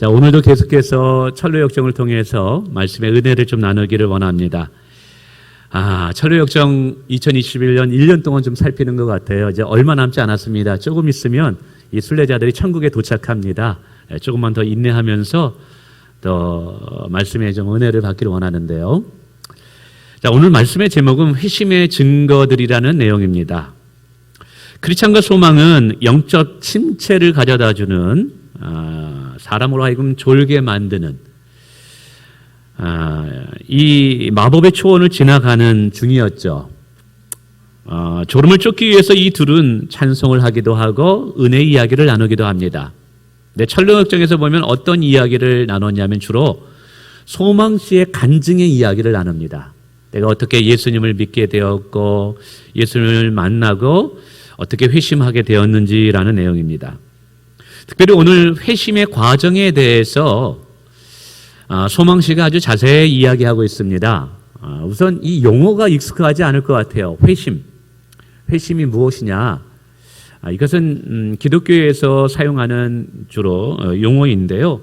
자, 오늘도 계속해서 철로역정을 통해서 말씀의 은혜를 좀 나누기를 원합니다. 철로역정 2021년 1년 동안 좀 살피는 것 같아요. 이제 얼마 남지 않았습니다. 조금 있으면 이 순례자들이 천국에 도착합니다. 조금만 더 인내하면서 더 말씀의 좀 은혜를 받기를 원하는데요. 자, 오늘 말씀의 제목은 회심의 증거들이라는 내용입니다. 크리스찬과 소망은 영적 침체를 가져다주는 사람으로 하여금 졸게 만드는 이 마법의 초원을 지나가는 중이었죠. 졸음을 쫓기 위해서 이 둘은 찬송을 하기도 하고 은혜 이야기를 나누기도 합니다. 근데 철로역정에서 보면 어떤 이야기를 나눴냐면 주로 소망씨의 간증의 이야기를 나눕니다. 내가 어떻게 예수님을 믿게 되었고 예수님을 만나고 어떻게 회심하게 되었는지라는 내용입니다. 특별히 오늘 회심의 과정에 대해서 소망씨가 아주 자세히 이야기하고 있습니다. 우선 이 용어가 익숙하지 않을 것 같아요. 회심이 무엇이냐? 이것은 기독교에서 사용하는 주로 용어인데요.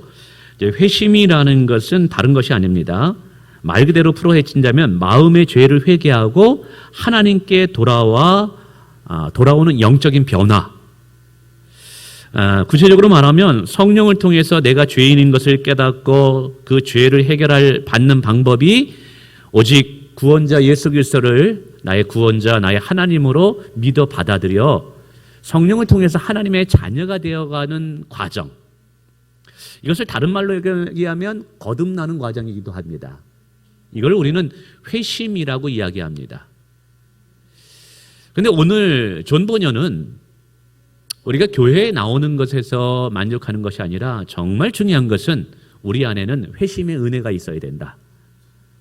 회심이라는 것은 다른 것이 아닙니다. 말 그대로 풀어헤친다면 마음의 죄를 회개하고 하나님께 돌아오는 영적인 변화. 구체적으로 말하면 성령을 통해서 내가 죄인인 것을 깨닫고 그 죄를 받는 방법이 오직 구원자 예수 그리스도를 나의 구원자, 나의 하나님으로 믿어 받아들여 성령을 통해서 하나님의 자녀가 되어가는 과정. 이것을 다른 말로 얘기하면 거듭나는 과정이기도 합니다. 이걸 우리는 회심이라고 이야기합니다. 그런데 오늘 존 번연은 우리가 교회에 나오는 것에서 만족하는 것이 아니라 정말 중요한 것은 우리 안에는 회심의 은혜가 있어야 된다.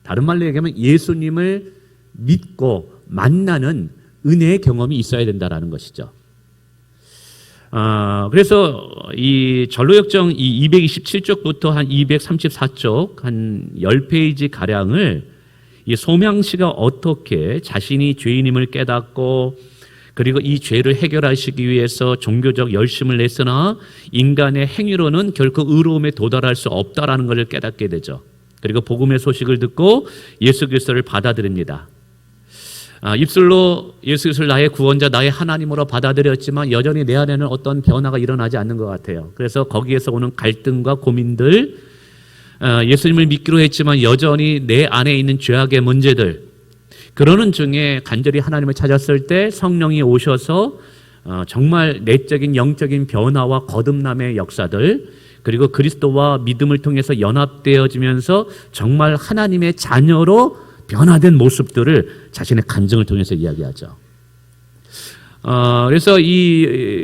다른 말로 얘기하면 예수님을 믿고 만나는 은혜의 경험이 있어야 된다라는 것이죠. 그래서 이 전로역정 227쪽부터 한 234쪽 한 10페이지 가량을 이 소망씨가 어떻게 자신이 죄인임을 깨닫고 그리고 이 죄를 해결하시기 위해서 종교적 열심을 냈으나 인간의 행위로는 결코 의로움에 도달할 수 없다라는 것을 깨닫게 되죠. 그리고 복음의 소식을 듣고 예수 그리스도를 받아들입니다. 입술로 예수 그리스도를 나의 구원자, 나의 하나님으로 받아들였지만 여전히 내 안에는 어떤 변화가 일어나지 않는 것 같아요. 그래서 거기에서 오는 갈등과 고민들, 예수님을 믿기로 했지만 여전히 내 안에 있는 죄악의 문제들, 그러는 중에 간절히 하나님을 찾았을 때 성령이 오셔서 정말 내적인 영적인 변화와 거듭남의 역사들, 그리고 그리스도와 믿음을 통해서 연합되어지면서 정말 하나님의 자녀로 변화된 모습들을 자신의 간증을 통해서 이야기하죠. 그래서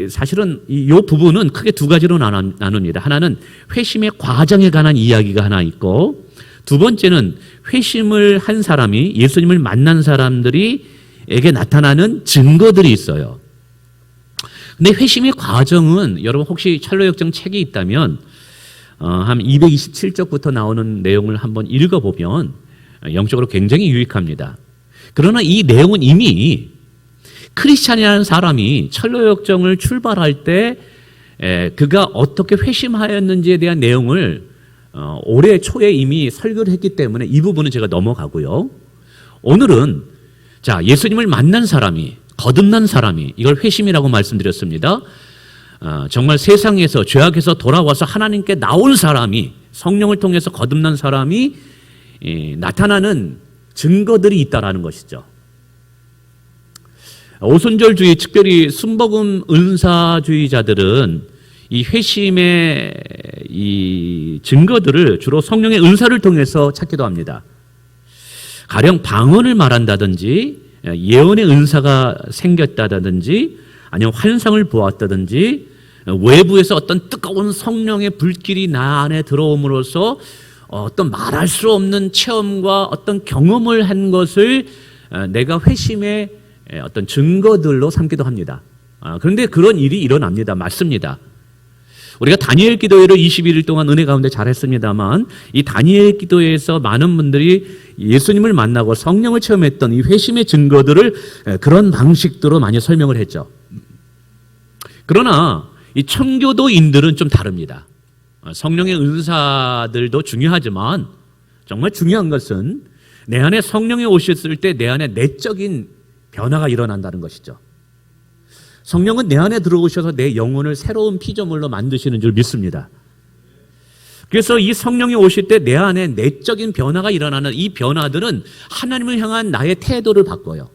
사실은 이 부분은 크게 두 가지로 나눕니다. 하나는 회심의 과정에 관한 이야기가 하나 있고, 두 번째는 회심을 한 사람이 예수님을 만난 사람들에게 나타나는 증거들이 있어요. 근데 회심의 과정은 여러분 혹시 철로역정 책이 있다면 한 227쪽부터 나오는 내용을 한번 읽어보면 영적으로 굉장히 유익합니다. 그러나 이 내용은 이미 크리스찬이라는 사람이 철로역정을 출발할 때 그가 어떻게 회심하였는지에 대한 내용을 올해 초에 이미 설교를 했기 때문에 이 부분은 제가 넘어가고요. 오늘은 예수님을 만난 사람이, 거듭난 사람이, 이걸 회심이라고 말씀드렸습니다. 정말 세상에서 죄악에서 돌아와서 하나님께 나온 사람이, 성령을 통해서 거듭난 사람이 나타나는 증거들이 있다라는 것이죠. 오순절주의, 특별히 순복음 은사주의자들은 이 회심의 이 증거들을 주로 성령의 은사를 통해서 찾기도 합니다. 가령 방언을 말한다든지, 예언의 은사가 생겼다든지, 아니면 환상을 보았다든지, 외부에서 어떤 뜨거운 성령의 불길이 나 안에 들어옴으로써 어떤 말할 수 없는 체험과 어떤 경험을 한 것을 내가 회심의 어떤 증거들로 삼기도 합니다. 그런데 그런 일이 일어납니다. 맞습니다. 우리가 다니엘 기도회를 21일 동안 은혜 가운데 잘했습니다만 이 다니엘 기도회에서 많은 분들이 예수님을 만나고 성령을 체험했던 이 회심의 증거들을 그런 방식으로 많이 설명을 했죠. 그러나 이 청교도인들은 좀 다릅니다. 성령의 은사들도 중요하지만 정말 중요한 것은 내 안에 성령이 오셨을 때 내 안에 내적인 변화가 일어난다는 것이죠. 성령은 내 안에 들어오셔서 내 영혼을 새로운 피조물로 만드시는 줄 믿습니다. 그래서 이 성령이 오실 때 내 안에 내적인 변화가 일어나는 이 변화들은 하나님을 향한 나의 태도를 바꿔요.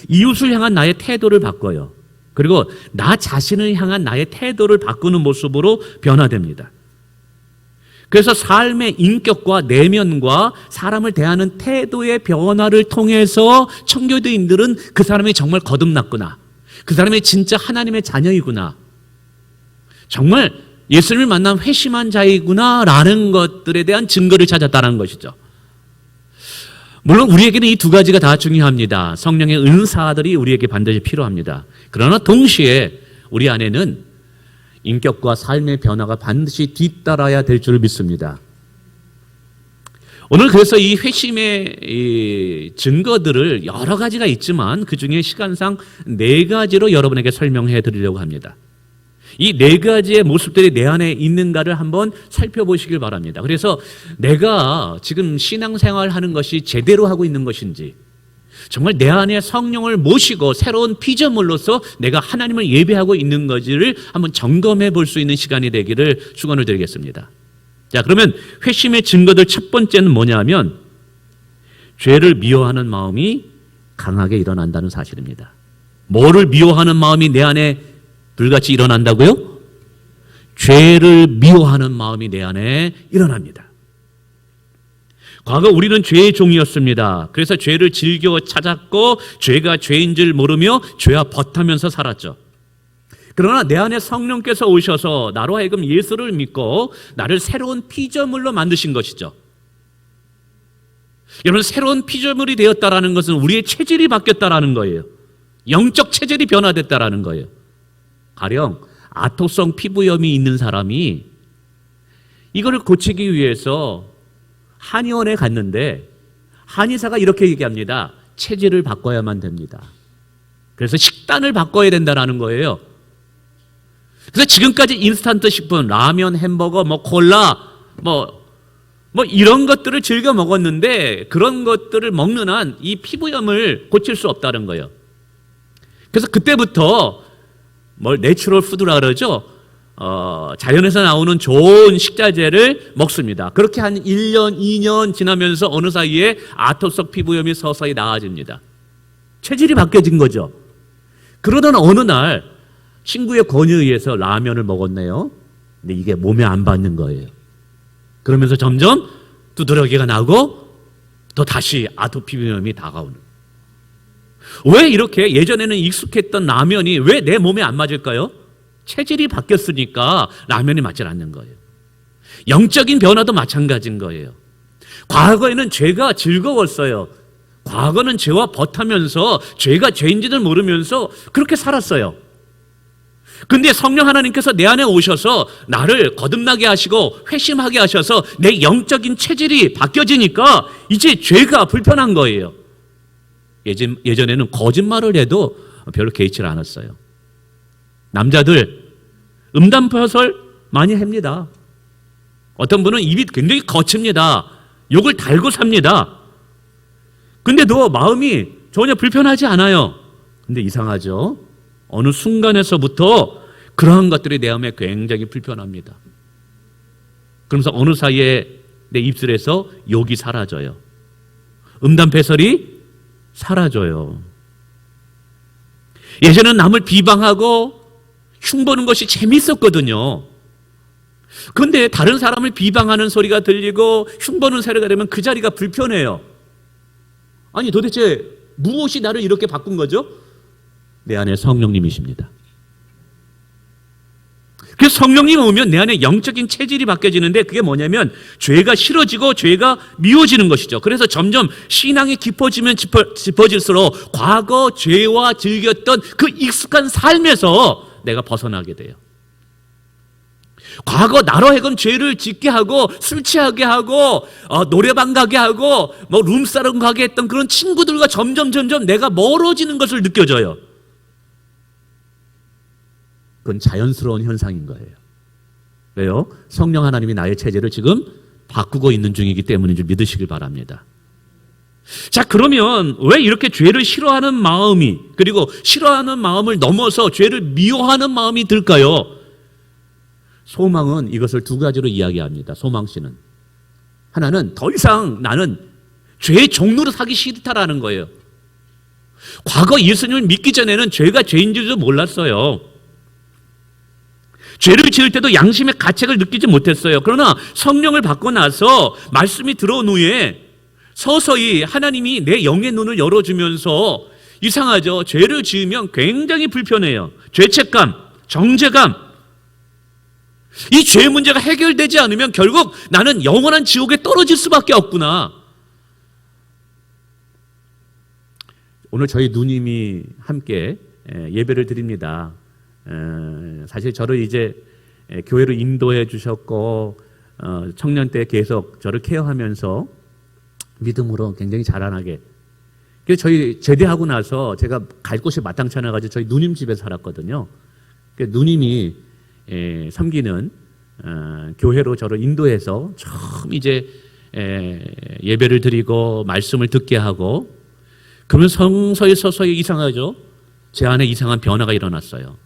이웃을 향한 나의 태도를 바꿔요. 그리고 나 자신을 향한 나의 태도를 바꾸는 모습으로 변화됩니다. 그래서 삶의 인격과 내면과 사람을 대하는 태도의 변화를 통해서 청교도인들은 그 사람이 정말 거듭났구나, 그 사람이 진짜 하나님의 자녀이구나, 정말 예수님을 만난 회심한 자이구나 라는 것들에 대한 증거를 찾았다는 것이죠. 물론 우리에게는 이 두 가지가 다 중요합니다. 성령의 은사들이 우리에게 반드시 필요합니다. 그러나 동시에 우리 안에는 인격과 삶의 변화가 반드시 뒤따라야 될 줄 믿습니다. 오늘 그래서 이 회심의 이 증거들을 여러 가지가 있지만 그 중에 시간상 4가지로 여러분에게 설명해 드리려고 합니다. 이 4가지의 모습들이 내 안에 있는가를 한번 살펴보시길 바랍니다. 그래서 내가 지금 신앙생활하는 것이 제대로 하고 있는 것인지, 정말 내 안에 성령을 모시고 새로운 피조물로서 내가 하나님을 예배하고 있는 것을 한번 점검해 볼 수 있는 시간이 되기를 축원을 드리겠습니다. 자, 그러면 회심의 증거들 첫 번째는 뭐냐면 죄를 미워하는 마음이 강하게 일어난다는 사실입니다. 뭐를 미워하는 마음이 내 안에 불같이 일어난다고요? 죄를 미워하는 마음이 내 안에 일어납니다. 과거 우리는 죄의 종이었습니다. 그래서 죄를 즐겨 찾았고 죄가 죄인 줄 모르며 죄와 벗하면서 살았죠. 그러나 내 안에 성령께서 오셔서 나로 하여금 예수를 믿고 나를 새로운 피조물로 만드신 것이죠. 여러분, 새로운 피조물이 되었다라는 것은 우리의 체질이 바뀌었다라는 거예요. 영적 체질이 변화됐다라는 거예요. 가령 아토성 피부염이 있는 사람이 이거를 고치기 위해서 한의원에 갔는데 한의사가 이렇게 얘기합니다. 체질을 바꿔야만 됩니다. 그래서 식단을 바꿔야 된다는 거예요. 그래서 지금까지 인스턴트 식품, 라면, 햄버거, 콜라, 이런 것들을 즐겨 먹었는데 그런 것들을 먹는 한 이 피부염을 고칠 수 없다는 거예요. 그래서 그때부터 내추럴 푸드라 그러죠. 자연에서 나오는 좋은 식자재를 먹습니다. 그렇게 한 1년, 2년 지나면서 어느 사이에 아토성 피부염이 서서히 나아집니다. 체질이 바뀌어진 거죠. 그러던 어느 날 친구의 권유에 의해서 라면을 먹었네요. 근데 이게 몸에 안 받는 거예요. 그러면서 점점 두드러기가 나고 또 다시 아토 피부염이 다가오는. 왜 이렇게 예전에는 익숙했던 라면이 왜 내 몸에 안 맞을까요? 체질이 바뀌었으니까 라면이 맞지 않는 거예요. 영적인 변화도 마찬가지인 거예요. 과거에는 죄가 즐거웠어요. 과거는 죄와 벗하면서 죄가 죄인지를 모르면서 그렇게 살았어요. 근데 성령 하나님께서 내 안에 오셔서 나를 거듭나게 하시고 회심하게 하셔서 내 영적인 체질이 바뀌어지니까 이제 죄가 불편한 거예요. 예전에는 거짓말을 해도 별로 개의치 않았어요. 남자들 음담퍼설 많이 합니다. 어떤 분은 입이 굉장히 거칩니다. 욕을 달고 삽니다. 근데도 마음이 전혀 불편하지 않아요. 근데 이상하죠? 어느 순간에서부터 그러한 것들이 내 마음에 굉장히 불편합니다. 그러면서 어느 사이에 내 입술에서 욕이 사라져요. 음담패설이 사라져요. 예전에는 남을 비방하고 흉보는 것이 재밌었거든요. 그런데 다른 사람을 비방하는 소리가 들리고 흉보는 소리가 되면 그 자리가 불편해요. 아니 도대체 무엇이 나를 이렇게 바꾼 거죠? 내 안에 성령님이십니다. 그래서 성령님 오면 내 안에 영적인 체질이 바뀌어지는데 그게 뭐냐면 죄가 싫어지고 죄가 미워지는 것이죠. 그래서 점점 신앙이 깊어지면 깊어질수록 과거 죄와 즐겼던 그 익숙한 삶에서 내가 벗어나게 돼요. 과거 나로 하여금 죄를 짓게 하고 술 취하게 하고 노래방 가게 하고 룸사롱 가게 했던 그런 친구들과 점점 내가 멀어지는 것을 느껴져요. 그건 자연스러운 현상인 거예요. 왜요? 성령 하나님이 나의 체질을 지금 바꾸고 있는 중이기 때문인 줄 믿으시길 바랍니다. 자, 그러면 왜 이렇게 죄를 싫어하는 마음이, 그리고 싫어하는 마음을 넘어서 죄를 미워하는 마음이 들까요? 소망은 이것을 두 가지로 이야기합니다. 소망씨는 하나는 더 이상 나는 죄의 종로로 사기 싫다라는 거예요. 과거 예수님을 믿기 전에는 죄가 죄인 줄도 몰랐어요. 죄를 지을 때도 양심의 가책을 느끼지 못했어요. 그러나 성령을 받고 나서 말씀이 들어온 후에 서서히 하나님이 내 영의 눈을 열어주면서, 이상하죠? 죄를 지으면 굉장히 불편해요. 죄책감, 정죄감. 이 죄 문제가 해결되지 않으면 결국 나는 영원한 지옥에 떨어질 수밖에 없구나. 오늘 저희 누님이 함께 예배를 드립니다. 사실 저를 이제 교회로 인도해 주셨고 청년 때 계속 저를 케어하면서 믿음으로 굉장히 자라나게. 그래서 저희 제대하고 나서 제가 갈 곳이 마땅치 않아가지고 저희 누님 집에 살았거든요. 그래서 누님이 섬기는 교회로 저를 인도해서 처음 이제 예배를 드리고 말씀을 듣게 하고, 그러면 서서히 이상하죠? 제 안에 이상한 변화가 일어났어요.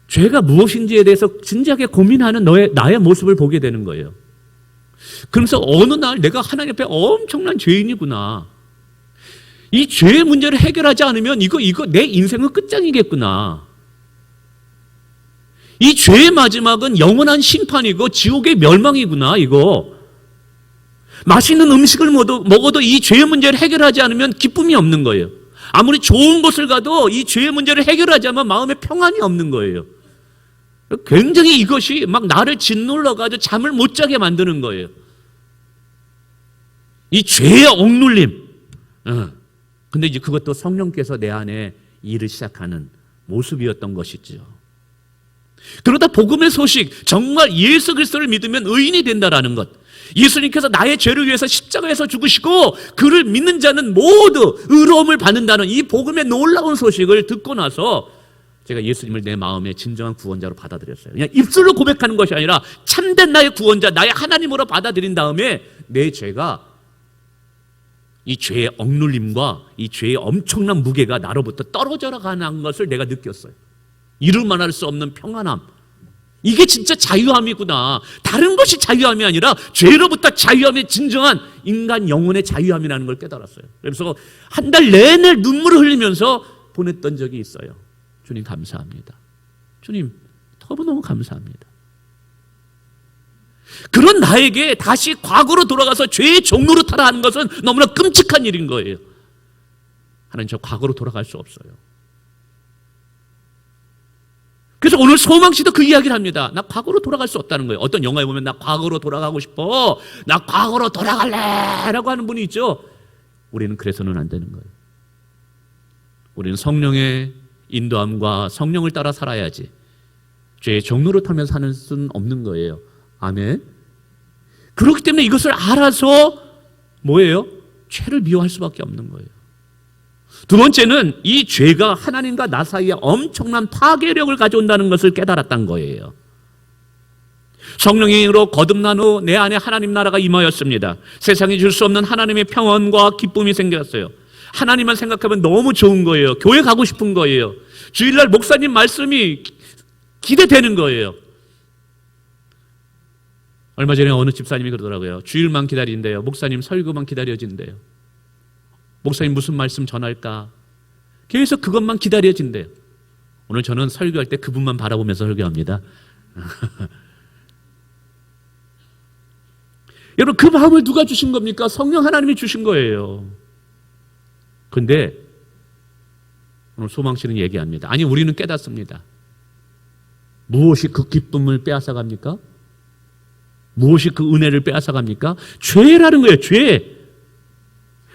죄가 무엇인지에 대해서 진지하게 고민하는 나의 모습을 보게 되는 거예요. 그러면서 어느 날 내가 하나님 앞에 엄청난 죄인이구나. 이 죄의 문제를 해결하지 않으면 이거 내 인생은 끝장이겠구나. 이 죄의 마지막은 영원한 심판이고 지옥의 멸망이구나. 이거 맛있는 음식을 먹어도 이 죄의 문제를 해결하지 않으면 기쁨이 없는 거예요. 아무리 좋은 곳을 가도 이 죄의 문제를 해결하지 않으면 마음에 평안이 없는 거예요. 굉장히 이것이 막 나를 짓눌러가지고 잠을 못 자게 만드는 거예요. 이 죄의 억눌림. 근데 이제 그것도 성령께서 내 안에 일을 시작하는 모습이었던 것이죠. 그러다 복음의 소식, 정말 예수 그리스도를 믿으면 의인이 된다라는 것, 예수님께서 나의 죄를 위해서 십자가에서 죽으시고 그를 믿는 자는 모두 의로움을 받는다는 이 복음의 놀라운 소식을 듣고 나서 제가 예수님을 내 마음의 진정한 구원자로 받아들였어요. 그냥 입술로 고백하는 것이 아니라 참된 나의 구원자, 나의 하나님으로 받아들인 다음에 내 죄가, 이 죄의 억눌림과 이 죄의 엄청난 무게가 나로부터 떨어져 가는 것을 내가 느꼈어요. 이루 말할 수 없는 평안함. 이게 진짜 자유함이구나. 다른 것이 자유함이 아니라 죄로부터 자유함의 진정한 인간 영혼의 자유함이라는 걸 깨달았어요. 그래서 한 달 내내 눈물을 흘리면서 보냈던 적이 있어요. 주님 감사합니다. 주님 너무너무 감사합니다. 그런 나에게 다시 과거로 돌아가서 죄의 종로로 타라 하는 것은 너무나 끔찍한 일인 거예요. 하나님, 저 과거로 돌아갈 수 없어요. 그래서 오늘 소망씨도 그 이야기를 합니다. 나 과거로 돌아갈 수 없다는 거예요. 어떤 영화에 보면 나 과거로 돌아가고 싶어, 나 과거로 돌아갈래 라고 하는 분이 있죠. 우리는 그래서는 안 되는 거예요. 우리는 성령의 인도함과 성령을 따라 살아야지 죄의 종로를 타면서 사는 수는 없는 거예요. 아멘. 그렇기 때문에 이것을 알아서 뭐예요? 죄를 미워할 수밖에 없는 거예요. 두 번째는 이 죄가 하나님과 나 사이에 엄청난 파괴력을 가져온다는 것을 깨달았던 거예요. 성령의 힘으로 거듭난 후 내 안에 하나님 나라가 임하였습니다. 세상이 줄 수 없는 하나님의 평안과 기쁨이 생겼어요. 하나님만 생각하면 너무 좋은 거예요. 교회 가고 싶은 거예요. 주일날 목사님 말씀이 기대되는 거예요. 얼마 전에 어느 집사님이 그러더라고요. 주일만 기다린대요. 목사님 설교만 기다려진대요. 목사님 무슨 말씀 전할까? 계속 그것만 기다려진대요. 오늘 저는 설교할 때 그분만 바라보면서 설교합니다. 여러분, 그 마음을 누가 주신 겁니까? 성령 하나님이 주신 거예요. 근데 오늘 소망씨는 얘기합니다. 아니, 우리는 깨닫습니다. 무엇이 그 기쁨을 빼앗아갑니까? 무엇이 그 은혜를 빼앗아갑니까? 죄라는 거예요. 죄.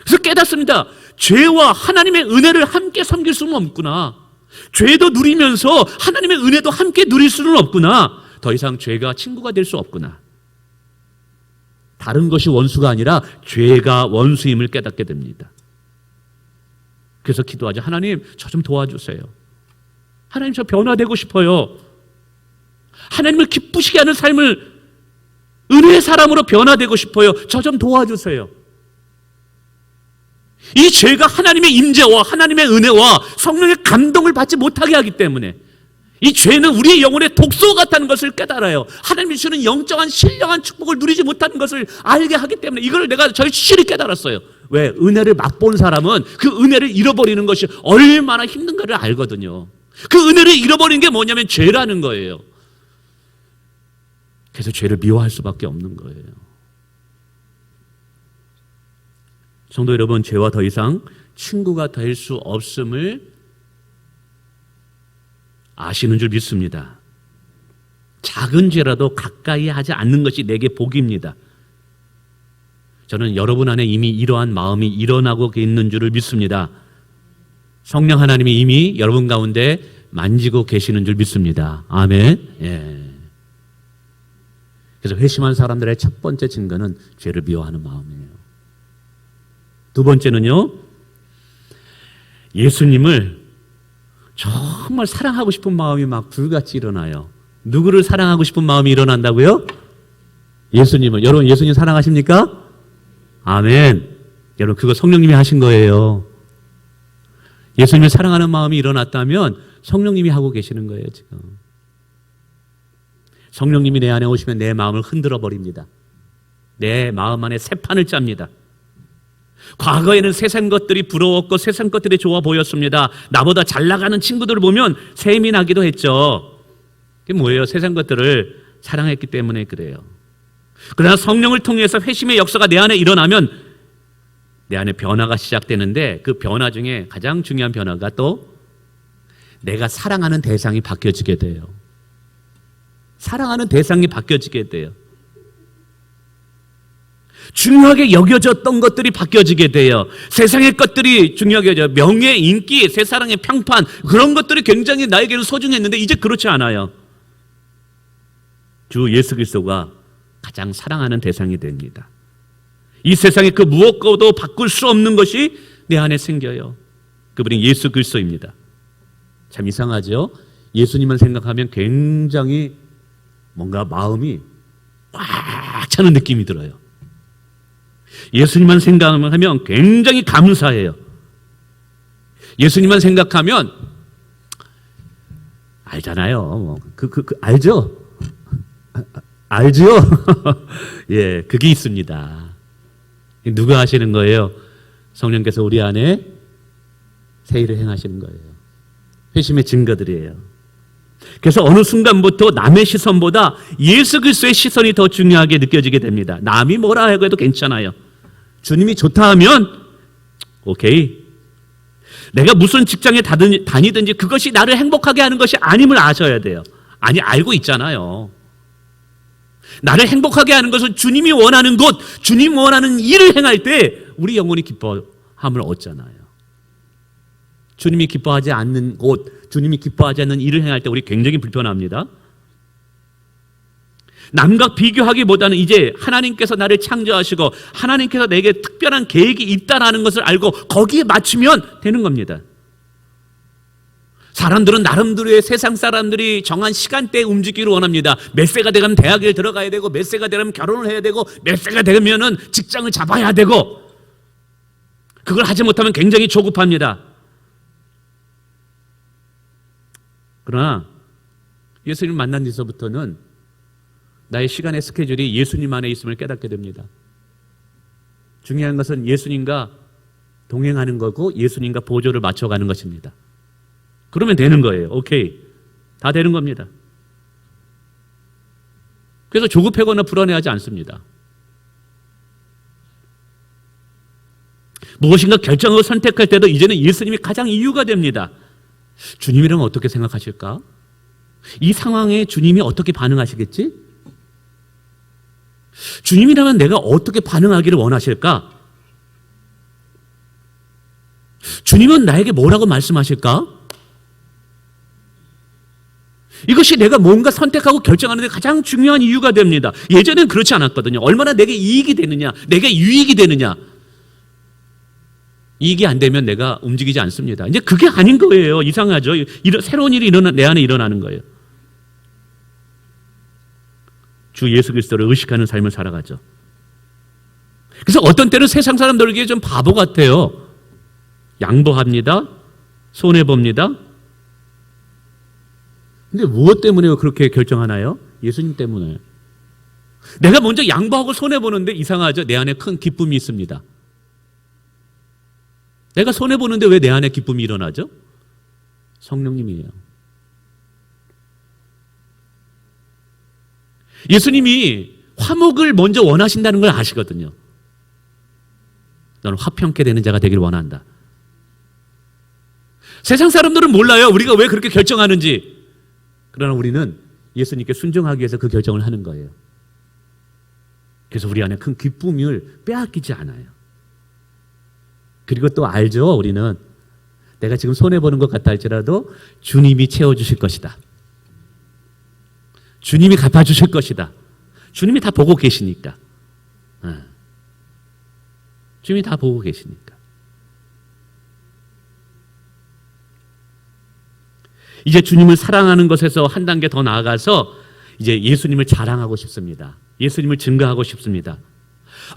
그래서 깨닫습니다. 죄와 하나님의 은혜를 함께 섬길 수는 없구나. 죄도 누리면서 하나님의 은혜도 함께 누릴 수는 없구나. 더 이상 죄가 친구가 될 수 없구나. 다른 것이 원수가 아니라 죄가 원수임을 깨닫게 됩니다. 그래서 기도하죠. 하나님, 저 좀 도와주세요. 하나님, 저 변화되고 싶어요. 하나님을 기쁘시게 하는 삶을, 은혜의 사람으로 변화되고 싶어요. 저 좀 도와주세요. 이 죄가 하나님의 임재와 하나님의 은혜와 성령의 감동을 받지 못하게 하기 때문에, 이 죄는 우리의 영혼의 독소 같다는 것을 깨달아요. 하나님이 주는 영적인 신령한 축복을 누리지 못하는 것을 알게 하기 때문에, 이걸 내가 절실히 깨달았어요. 왜? 은혜를 맛본 사람은 그 은혜를 잃어버리는 것이 얼마나 힘든가를 알거든요. 그 은혜를 잃어버리는 게 뭐냐면 죄라는 거예요. 그래서 죄를 미워할 수밖에 없는 거예요. 성도 여러분, 죄와 더 이상 친구가 될 수 없음을 아시는 줄 믿습니다. 작은 죄라도 가까이 하지 않는 것이 내게 복입니다. 저는 여러분 안에 이미 이러한 마음이 일어나고 있는 줄을 믿습니다. 성령 하나님이 이미 여러분 가운데 만지고 계시는 줄 믿습니다. 아멘. 예. 그래서 회심한 사람들의 첫 번째 증거는 죄를 미워하는 마음이에요. 두 번째는요, 예수님을 정말 사랑하고 싶은 마음이 막 불같이 일어나요. 누구를 사랑하고 싶은 마음이 일어난다고요? 예수님을. 여러분, 예수님 사랑하십니까? 아멘. 여러분, 그거 성령님이 하신 거예요. 예수님을 사랑하는 마음이 일어났다면 성령님이 하고 계시는 거예요, 지금. 성령님이 내 안에 오시면 내 마음을 흔들어 버립니다. 내 마음 안에 새 판을 짭니다. 과거에는 세상 것들이 부러웠고 세상 것들이 좋아 보였습니다. 나보다 잘 나가는 친구들을 보면 셈이 나기도 했죠. 그게 뭐예요? 세상 것들을 사랑했기 때문에 그래요. 그러나 성령을 통해서 회심의 역사가 내 안에 일어나면 내 안에 변화가 시작되는데, 그 변화 중에 가장 중요한 변화가 또 내가 사랑하는 대상이 바뀌어지게 돼요. 사랑하는 대상이 바뀌어지게 돼요. 중요하게 여겨졌던 것들이 바뀌어지게 돼요. 세상의 것들이 중요하게 여겨져요. 명예, 인기, 세상의 평판, 그런 것들이 굉장히 나에게는 소중했는데 이제 그렇지 않아요. 주 예수 그리스도가 가장 사랑하는 대상이 됩니다. 이 세상에 그 무엇과도 바꿀 수 없는 것이 내 안에 생겨요. 그분이 예수 그리스도입니다. 참 이상하죠? 예수님만 생각하면 굉장히 뭔가 마음이 꽉 차는 느낌이 들어요. 예수님만 생각하면 굉장히 감사해요. 예수님만 생각하면 알잖아요. 알죠? 알죠? 예, 그게 있습니다. 누가 하시는 거예요? 성령께서 우리 안에 새 일을 행하시는 거예요. 회심의 증거들이에요. 그래서 어느 순간부터 남의 시선보다 예수 그리스도의 시선이 더 중요하게 느껴지게 됩니다. 남이 뭐라 하고 해도 괜찮아요. 주님이 좋다 하면 오케이. 내가 무슨 직장에 다니든지 그것이 나를 행복하게 하는 것이 아님을 아셔야 돼요. 아니, 알고 있잖아요. 나를 행복하게 하는 것은 주님이 원하는 곳, 주님 원하는 일을 행할 때 우리 영혼이 기뻐함을 얻잖아요. 주님이 기뻐하지 않는 곳, 주님이 기뻐하지 않는 일을 행할 때 우리 굉장히 불편합니다. 남과 비교하기보다는 이제 하나님께서 나를 창조하시고 하나님께서 내게 특별한 계획이 있다는 것을 알고 거기에 맞추면 되는 겁니다. 사람들은 나름대로의 세상 사람들이 정한 시간대에 움직이기를 원합니다. 몇 세가 되면 대학에 들어가야 되고, 몇 세가 되면 결혼을 해야 되고, 몇 세가 되면은 직장을 잡아야 되고, 그걸 하지 못하면 굉장히 조급합니다. 그러나 예수님을 만난 뒤서부터는 나의 시간의 스케줄이 예수님 안에 있음을 깨닫게 됩니다. 중요한 것은 예수님과 동행하는 거고 예수님과 보조를 맞춰가는 것입니다. 그러면 되는 거예요. 오케이. 다 되는 겁니다. 그래서 조급하거나 불안해하지 않습니다. 무엇인가 결정을 선택할 때도 이제는 예수님이 가장 이유가 됩니다. 주님이라면 어떻게 생각하실까? 이 상황에 주님이 어떻게 반응하시겠지? 주님이라면 내가 어떻게 반응하기를 원하실까? 주님은 나에게 뭐라고 말씀하실까? 이것이 내가 뭔가 선택하고 결정하는 데 가장 중요한 이유가 됩니다. 예전엔 그렇지 않았거든요. 얼마나 내게 이익이 되느냐, 내게 유익이 되느냐. 이익이 안 되면 내가 움직이지 않습니다. 이제 그게 아닌 거예요. 이상하죠? 새로운 일이 내 안에 일어나는 거예요. 주 예수 그리스도를 의식하는 삶을 살아가죠. 그래서 어떤 때는 세상 사람들에게 좀 바보 같아요. 양보합니다. 손해봅니다. 근데 무엇 때문에 그렇게 결정하나요? 예수님 때문에. 내가 먼저 양보하고 손해보는데 이상하죠? 내 안에 큰 기쁨이 있습니다. 내가 손해보는데 왜 내 안에 기쁨이 일어나죠? 성령님이에요. 예수님이 화목을 먼저 원하신다는 걸 아시거든요. 너는 화평케 되는 자가 되길 원한다. 세상 사람들은 몰라요. 우리가 왜 그렇게 결정하는지. 그러나 우리는 예수님께 순종하기 위해서 그 결정을 하는 거예요. 그래서 우리 안에 큰 기쁨을 빼앗기지 않아요. 그리고 또 알죠. 우리는 내가 지금 손해보는 것 같다 할지라도 주님이 채워주실 것이다. 주님이 갚아주실 것이다. 주님이 다 보고 계시니까. 주님이 다 보고 계시니까. 이제 주님을 사랑하는 것에서 한 단계 더 나아가서 이제 예수님을 자랑하고 싶습니다. 예수님을 증거하고 싶습니다.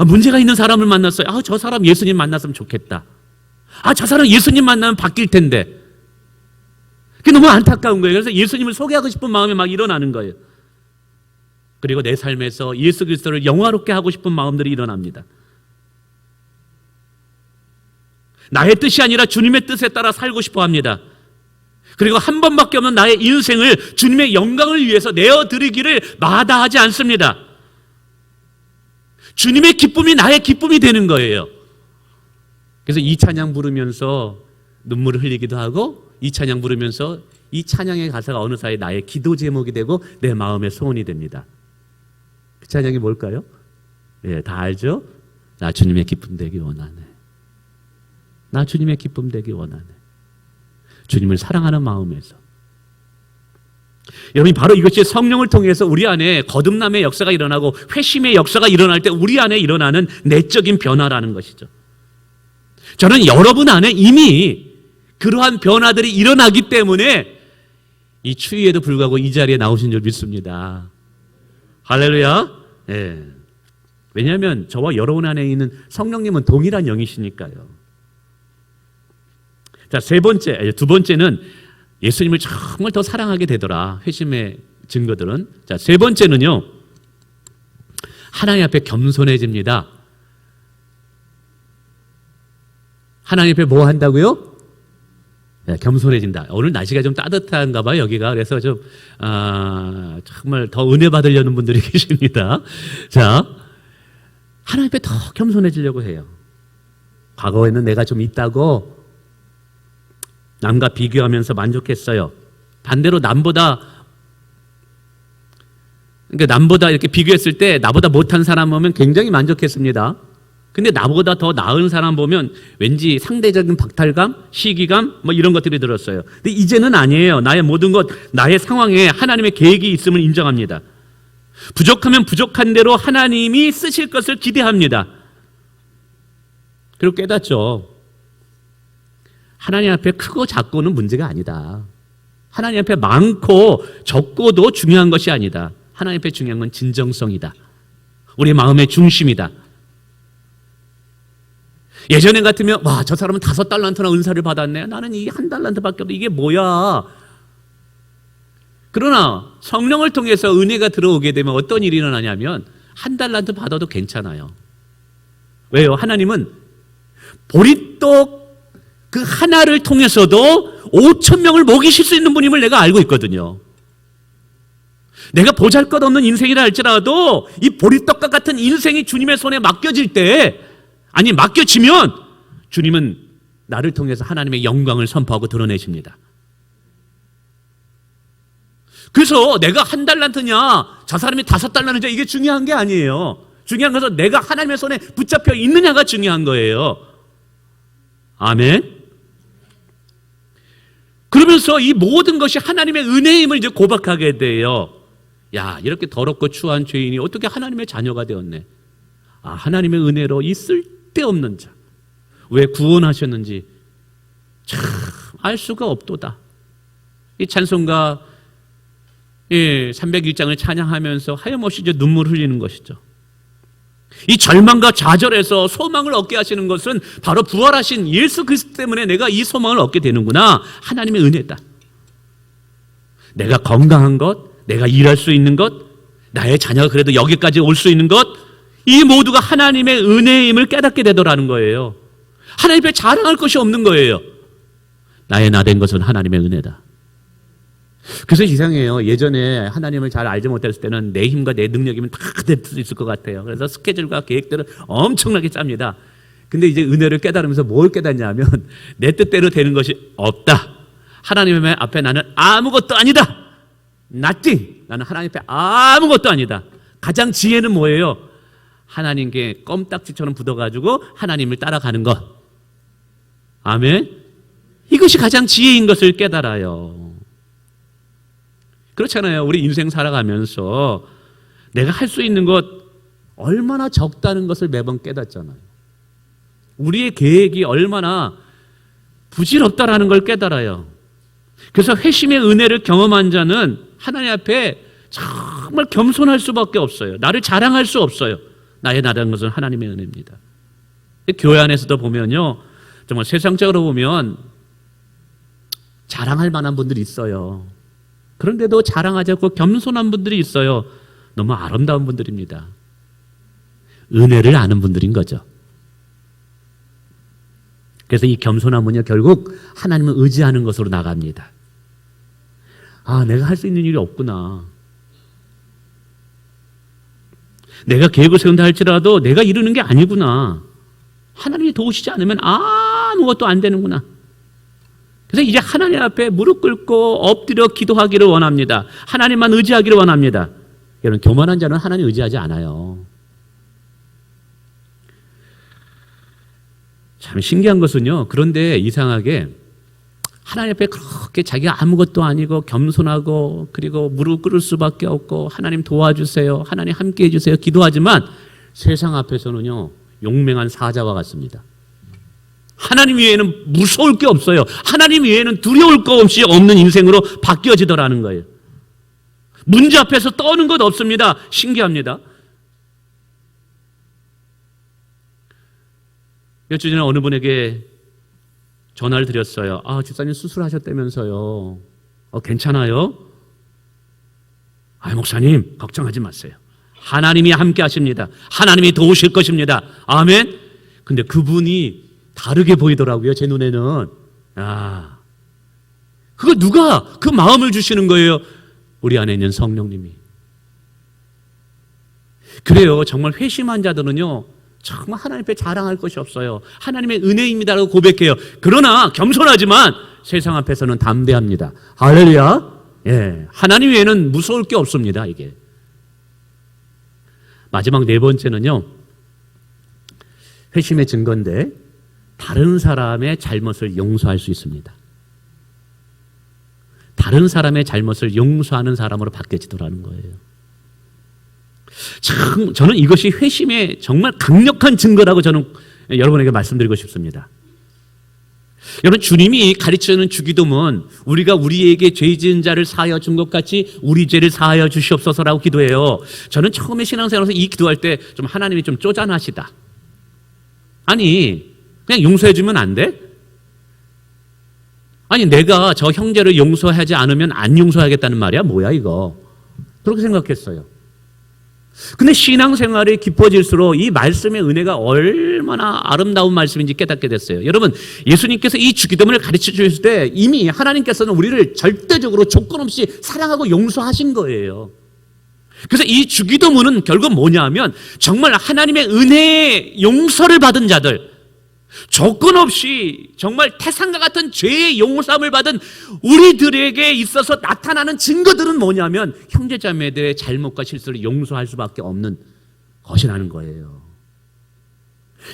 문제가 있는 사람을 만났어요. 저 사람 예수님 만났으면 좋겠다. 저 사람 예수님 만나면 바뀔 텐데. 그게 너무 안타까운 거예요. 그래서 예수님을 소개하고 싶은 마음이 막 일어나는 거예요. 그리고 내 삶에서 예수 그리스도를 영화롭게 하고 싶은 마음들이 일어납니다. 나의 뜻이 아니라 주님의 뜻에 따라 살고 싶어 합니다. 그리고 한 번밖에 없는 나의 인생을 주님의 영광을 위해서 내어드리기를 마다하지 않습니다. 주님의 기쁨이 나의 기쁨이 되는 거예요. 그래서 이 찬양 부르면서 눈물을 흘리기도 하고 이 찬양 부르면서 이 찬양의 가사가 어느 사이 나의 기도 제목이 되고 내 마음의 소원이 됩니다. 그 찬양이 뭘까요? 예, 다 알죠? 나 주님의 기쁨 되기 원하네. 나 주님의 기쁨 되기 원하네. 주님을 사랑하는 마음에서. 여러분, 바로 이것이 성령을 통해서 우리 안에 거듭남의 역사가 일어나고 회심의 역사가 일어날 때 우리 안에 일어나는 내적인 변화라는 것이죠. 저는 여러분 안에 이미 그러한 변화들이 일어나기 때문에 이 추위에도 불구하고 이 자리에 나오신 줄 믿습니다. 할렐루야. 예. 왜냐하면 저와 여러분 안에 있는 성령님은 동일한 영이시니까요. 자, 두 번째는 예수님을 정말 더 사랑하게 되더라. 회심의 증거들은. 자, 세 번째는요. 하나님 앞에 겸손해집니다. 하나님 앞에 뭐 한다고요? 네, 겸손해진다. 오늘 날씨가 좀 따뜻한가 봐요, 여기가. 그래서 좀 정말 더 은혜 받으려는 분들이 계십니다. 자, 하나님 앞에 더 겸손해지려고 해요. 과거에는 내가 좀 있다고 남과 비교하면서 만족했어요. 반대로 남보다 이렇게 비교했을 때 나보다 못한 사람 보면 굉장히 만족했습니다. 근데 나보다 더 나은 사람 보면 왠지 상대적인 박탈감, 시기감 뭐 이런 것들이 들었어요. 근데 이제는 아니에요. 나의 모든 것, 나의 상황에 하나님의 계획이 있음을 인정합니다. 부족하면 부족한 대로 하나님이 쓰실 것을 기대합니다. 그리고 깨닫죠. 하나님 앞에 크고 작고는 문제가 아니다. 하나님 앞에 많고 적고도 중요한 것이 아니다. 하나님 앞에 중요한 건 진정성이다. 우리 마음의 중심이다. 예전에 같으면 저 사람은 5달란트나 은사를 받았네. 나는 이 1달란트밖에 없어. 이게 뭐야? 그러나 성령을 통해서 은혜가 들어오게 되면 어떤 일이 일어나냐면 1달란트 받아도 괜찮아요. 왜요? 하나님은 보리떡 그 하나를 통해서도 5,000명을 먹이실 수 있는 분임을 내가 알고 있거든요. 내가 보잘것없는 인생이라 할지라도 이 보리떡과 같은 인생이 주님의 손에 맡겨질 때, 맡겨지면 주님은 나를 통해서 하나님의 영광을 선포하고 드러내십니다. 그래서 내가 1달란트냐 저 사람이 5달란트냐 이게 중요한 게 아니에요. 중요한 것은 내가 하나님의 손에 붙잡혀 있느냐가 중요한 거예요. 아멘. 그러면서 이 모든 것이 하나님의 은혜임을 이제 고백하게 돼요. 야, 이렇게 더럽고 추한 죄인이 어떻게 하나님의 자녀가 되었네. 하나님의 은혜로 이 쓸데없는 자 왜 구원하셨는지 참 알 수가 없도다. 이 찬송가 301장을 찬양하면서 하염없이 이제 눈물 흘리는 것이죠. 이 절망과 좌절에서 소망을 얻게 하시는 것은 바로 부활하신 예수 그리스도 때문에 내가 이 소망을 얻게 되는구나. 하나님의 은혜다. 내가 건강한 것, 내가 일할 수 있는 것, 나의 자녀가 그래도 여기까지 올 수 있는 것, 이 모두가 하나님의 은혜임을 깨닫게 되더라는 거예요. 하나님 앞에 자랑할 것이 없는 거예요. 나의 나 된 것은 하나님의 은혜다. 그래서 이상해요. 예전에 하나님을 잘 알지 못했을 때는 내 힘과 내 능력이면 다 될 수 있을 것 같아요. 그래서 스케줄과 계획들을 엄청나게 짭니다. 근데 이제 은혜를 깨달으면서 뭘 깨닫냐면 내 뜻대로 되는 것이 없다. 하나님 앞에 나는 아무것도 아니다. nothing. 나는 하나님 앞에 아무것도 아니다. 가장 지혜는 뭐예요? 하나님께 껌딱지처럼 붙어가지고 하나님을 따라가는 것. 아멘. 이것이 가장 지혜인 것을 깨달아요. 그렇잖아요. 우리 인생 살아가면서 내가 할 수 있는 것 얼마나 적다는 것을 매번 깨닫잖아요. 우리의 계획이 얼마나 부질없다라는 걸 깨달아요. 그래서 회심의 은혜를 경험한 자는 하나님 앞에 정말 겸손할 수밖에 없어요. 나를 자랑할 수 없어요. 나의 나라는 것은 하나님의 은혜입니다. 교회 안에서도 보면요, 정말 세상적으로 보면 자랑할 만한 분들이 있어요. 그런데도 자랑하지 않고 겸손한 분들이 있어요. 너무 아름다운 분들입니다. 은혜를 아는 분들인 거죠. 그래서 이 겸손함은요, 결국 하나님을 의지하는 것으로 나갑니다. 아, 내가 할 수 있는 일이 없구나. 내가 계획을 세운다 할지라도 내가 이루는 게 아니구나. 하나님이 도우시지 않으면 아무것도 안 되는구나. 그래서 이제 하나님 앞에 무릎 꿇고 엎드려 기도하기를 원합니다. 하나님만 의지하기를 원합니다. 여러분, 교만한 자는 하나님 의지하지 않아요. 참 신기한 것은요, 그런데 이상하게 하나님 앞에 그렇게 자기가 아무것도 아니고 겸손하고 그리고 무릎 꿇을 수밖에 없고 하나님 도와주세요, 하나님 함께 해주세요 기도하지만 세상 앞에서는요, 용맹한 사자와 같습니다. 하나님 외에는 무서울 게 없어요. 하나님 외에는 두려울 거 없이 없는 인생으로 바뀌어지더라는 거예요. 문제 앞에서 떠는 것 없습니다. 신기합니다. 며칠 전에 어느 분에게 전화를 드렸어요. 아, 집사님 수술하셨다면서요. 괜찮아요? 아, 목사님 걱정하지 마세요. 하나님이 함께 하십니다. 하나님이 도우실 것입니다. 아멘. 근데 그분이 다르게 보이더라고요. 제 눈에는. 아, 그거 누가 그 마음을 주시는 거예요? 우리 안에 있는 성령님이. 그래요. 정말 회심한 자들은요, 정말 하나님 앞에 자랑할 것이 없어요. 하나님의 은혜입니다라고 고백해요. 그러나 겸손하지만 세상 앞에서는 담대합니다. 할렐루야. 예, 하나님 외에는 무서울 게 없습니다. 이게. 마지막 네 번째는요, 회심의 증거인데 다른 사람의 잘못을 용서할 수 있습니다. 다른 사람의 잘못을 용서하는 사람으로 바뀌어지더라는 거예요. 참, 저는 이것이 회심의 정말 강력한 증거라고 저는 여러분에게 말씀드리고 싶습니다. 여러분, 주님이 가르치는 주기도문, 우리가 우리에게 죄 지은 자를 사하여 준 것 같이 우리 죄를 사하여 주시옵소서라고 기도해요. 저는 처음에 신앙생활에서 이 기도할 때 좀 하나님이 좀 쪼잔하시다. 아니, 그냥 용서해 주면 안 돼? 아니, 내가 저 형제를 용서하지 않으면 안 용서하겠다는 말이야? 뭐야 이거? 그렇게 생각했어요. 근데 신앙생활이 깊어질수록 이 말씀의 은혜가 얼마나 아름다운 말씀인지 깨닫게 됐어요. 여러분, 예수님께서 이 주기도문을 가르쳐 주실 때 이미 하나님께서는 우리를 절대적으로 조건 없이 사랑하고 용서하신 거예요. 그래서 이 주기도문은 결국 뭐냐면 정말 하나님의 은혜의 용서를 받은 자들, 조건 없이 정말 태산과 같은 죄의 용서함을 받은 우리들에게 있어서 나타나는 증거들은 뭐냐면 형제자매들의 잘못과 실수를 용서할 수밖에 없는 것이라는 거예요.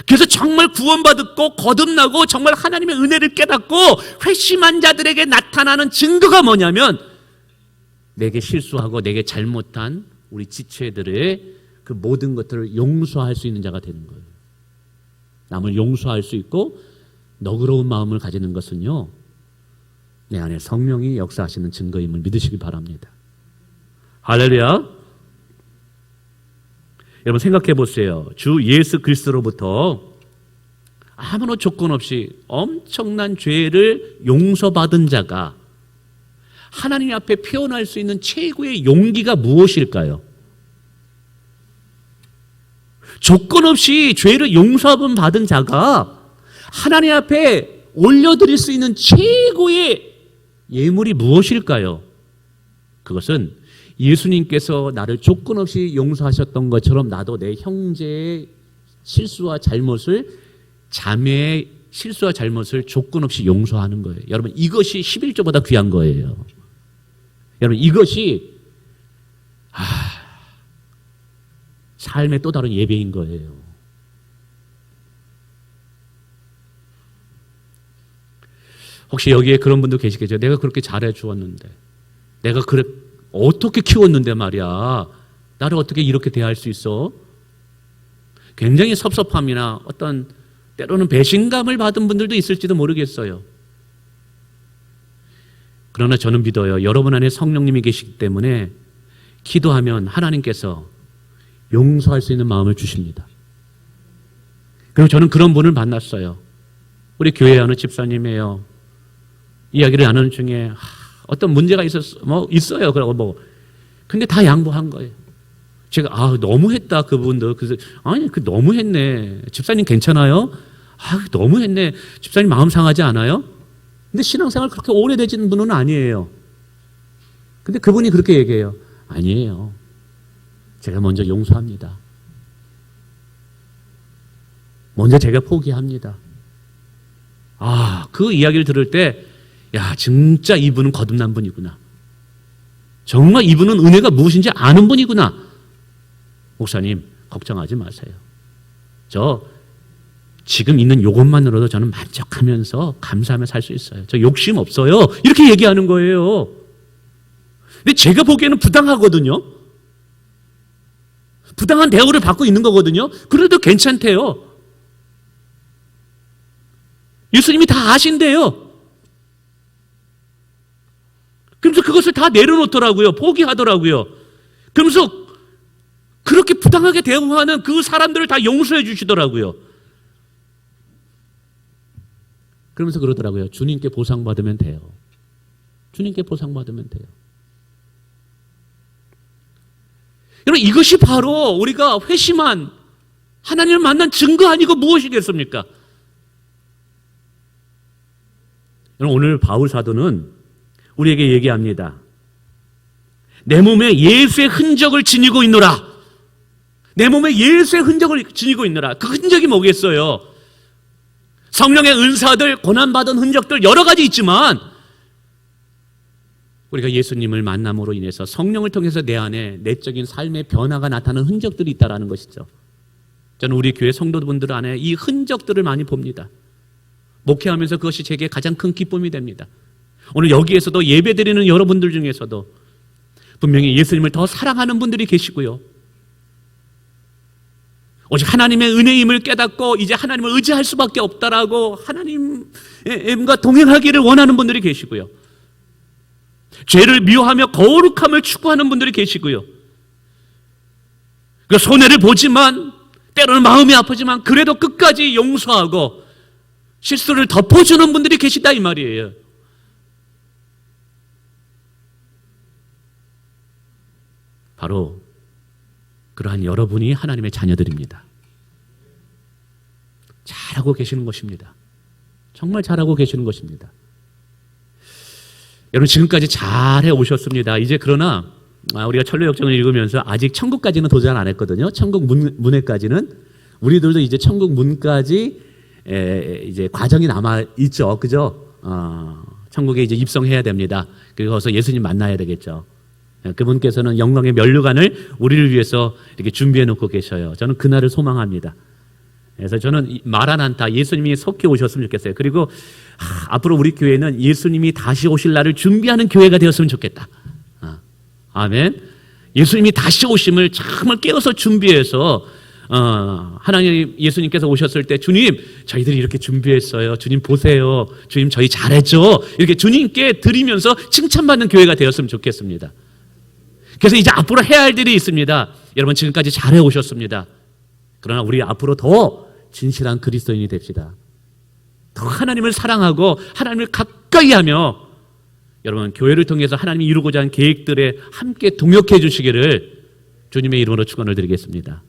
그래서 정말 구원받았고 거듭나고 정말 하나님의 은혜를 깨닫고 회심한 자들에게 나타나는 증거가 뭐냐면 내게 실수하고 내게 잘못한 우리 지체들의 그 모든 것들을 용서할 수 있는 자가 되는 거예요. 남을 용서할 수 있고 너그러운 마음을 가지는 것은요, 내 안에 성령이 역사하시는 증거임을 믿으시기 바랍니다. 할렐루야. 여러분 생각해 보세요. 주 예수 그리스도로부터 아무런 조건 없이 엄청난 죄를 용서받은 자가 하나님 앞에 표현할 수 있는 최고의 용기가 무엇일까요? 조건 없이 죄를 용서받은 자가 하나님 앞에 올려드릴 수 있는 최고의 예물이 무엇일까요? 그것은 예수님께서 나를 조건 없이 용서하셨던 것처럼 나도 내 형제의 실수와 잘못을, 자매의 실수와 잘못을 조건 없이 용서하는 거예요. 여러분, 이것이 11조보다 귀한 거예요. 여러분, 이것이 삶의 또 다른 예배인 거예요. 혹시 여기에 그런 분도 계시겠죠? 내가 그렇게 잘해 주었는데, 내가 어떻게 키웠는데 말이야, 나를 어떻게 이렇게 대할 수 있어? 굉장히 섭섭함이나 어떤 때로는 배신감을 받은 분들도 있을지도 모르겠어요. 그러나 저는 믿어요. 여러분 안에 성령님이 계시기 때문에 기도하면 하나님께서 용서할 수 있는 마음을 주십니다. 그리고 저는 그런 분을 만났어요. 우리 교회에 어느 집사님이에요. 이야기를 나누는 중에 어떤 문제가 있어요. 그러고 근데 다 양보한 거예요. 제가 너무했다 그분도. 그래서 아니 너무했네. 집사님 괜찮아요? 너무했네. 집사님 마음 상하지 않아요? 근데 신앙생활 그렇게 오래되지는 분은 아니에요. 근데 그분이 그렇게 얘기해요. 아니에요. 제가 먼저 용서합니다. 먼저 제가 포기합니다. 그 이야기를 들을 때 진짜 이분은 거듭난 분이구나. 정말 이분은 은혜가 무엇인지 아는 분이구나. 목사님, 걱정하지 마세요. 저 지금 있는 요것만으로도 저는 만족하면서 감사하며 살 수 있어요. 저 욕심 없어요. 이렇게 얘기하는 거예요. 근데 제가 보기에는 부당하거든요. 부당한 대우를 받고 있는 거거든요. 그래도 괜찮대요. 예수님이 다 아신대요. 그러면서 그것을 다 내려놓더라고요. 포기하더라고요. 그러면서 그렇게 부당하게 대우하는 그 사람들을 다 용서해 주시더라고요. 그러면서 그러더라고요. 주님께 보상받으면 돼요. 주님께 보상받으면 돼요. 여러분, 이것이 바로 우리가 회심한 하나님을 만난 증거 아니고 무엇이겠습니까? 여러분, 오늘 바울 사도는 우리에게 얘기합니다. 내 몸에 예수의 흔적을 지니고 있노라. 내 몸에 예수의 흔적을 지니고 있노라. 그 흔적이 뭐겠어요? 성령의 은사들, 고난받은 흔적들 여러 가지 있지만 우리가 예수님을 만남으로 인해서 성령을 통해서 내 안에 내적인 삶의 변화가 나타나는 흔적들이 있다는 것이죠. 저는 우리 교회 성도분들 안에 이 흔적들을 많이 봅니다. 목회하면서 그것이 제게 가장 큰 기쁨이 됩니다. 오늘 여기에서도 예배드리는 여러분들 중에서도 분명히 예수님을 더 사랑하는 분들이 계시고요. 오직 하나님의 은혜임을 깨닫고 이제 하나님을 의지할 수밖에 없다라고 하나님과 동행하기를 원하는 분들이 계시고요. 죄를 미워하며 거룩함을 추구하는 분들이 계시고요. 그 손해를 보지만 때로는 마음이 아프지만 그래도 끝까지 용서하고 실수를 덮어주는 분들이 계시다 이 말이에요. 바로 그러한 여러분이 하나님의 자녀들입니다. 잘하고 계시는 것입니다. 정말 잘하고 계시는 것입니다. 여러분 지금까지 잘해 오셨습니다. 이제 그러나 우리가 천로역정을 읽으면서 아직 천국까지는 도전 안 했거든요. 천국 문에까지는 우리들도 이제 천국 문까지 이제 과정이 남아 있죠, 그죠? 천국에 이제 입성해야 됩니다. 그래서 예수님 만나야 되겠죠. 그분께서는 영광의 면류관을 우리를 위해서 이렇게 준비해 놓고 계셔요. 저는 그날을 소망합니다. 그래서 저는 마라난타, 예수님이 속히 오셨으면 좋겠어요. 그리고 앞으로 우리 교회는 예수님이 다시 오실 날을 준비하는 교회가 되었으면 좋겠다. 아멘. 예수님이 다시 오심을 정말 깨어서 준비해서 하나님 예수님께서 오셨을 때 주님 저희들이 이렇게 준비했어요. 주님 보세요. 주님 저희 잘했죠. 이렇게 주님께 드리면서 칭찬받는 교회가 되었으면 좋겠습니다. 그래서 이제 앞으로 해야 할 일이 있습니다. 여러분 지금까지 잘해 오셨습니다. 그러나 우리 앞으로 더 진실한 그리스도인이 됩시다. 더 하나님을 사랑하고 하나님을 가까이 하며 여러분 교회를 통해서 하나님이 이루고자 하는 계획들에 함께 동역해 주시기를 주님의 이름으로 축원을 드리겠습니다.